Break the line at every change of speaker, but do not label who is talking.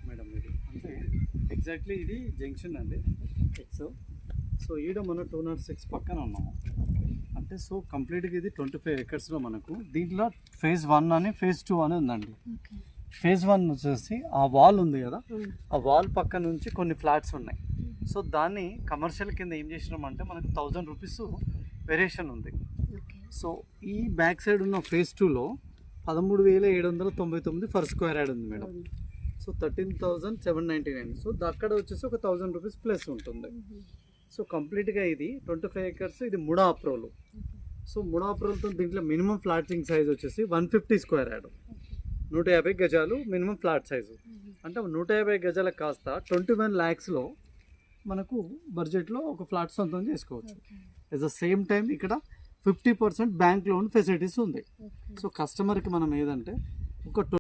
Madam ఇది అంటే exactly ఇది జంక్షన్ అండి ఎక్స్. సో ఈడ మనం 206 పక్కన ఉన్నాము అంటే సో కంప్లీట్గా ఇది 25 ఎకర్స్లో మనకు దీంట్లో ఫేజ్ 1 అని ఫేజ్ 2 అని ఉందండి. ఫేజ్ 1 వచ్చేసి ఆ వాల్ ఉంది కదా, ఆ వాల్ పక్క నుంచి కొన్ని ఫ్లాట్స్ ఉన్నాయి. సో దాన్ని కమర్షియల్ కింద ఏం చేసినామంటే మనకు 1000 రూపీస్ వేరియేషన్ ఉంది. సో ఈ బ్యాక్ సైడ్ ఉన్న ఫేజ్ 2లో 13,799 ఫర్ స్క్వేర్ యార్డ్ ఉంది మేడం. సో 13,799. సో అక్కడ వచ్చేసి ఒక 1000 రూపీస్ ప్లస్ ఉంటుంది. సో కంప్లీట్గా ఇది 25 ఎకర్స్, ఇది ముడా అప్రోలు. సో ముడా అప్రోల్తో దీంట్లో మినిమం ఫ్లాటింగ్ సైజ్ వచ్చేసి 150 స్క్వేర్ యార్డ్, 150 గజాలు మినిమం ఫ్లాట్ సైజు. అంటే 150 గజాలకు కాస్త 21 lakhsలో మనకు బడ్జెట్లో ఒక ఫ్లాట్ సొంతం చేసుకోవచ్చు. ఎట్ ద సేమ్ టైం ఇక్కడ 50% బ్యాంక్ లోన్ ఫెసిలిటీస్ ఉంది. సో కస్టమర్కి మనం ఏదంటే ఒక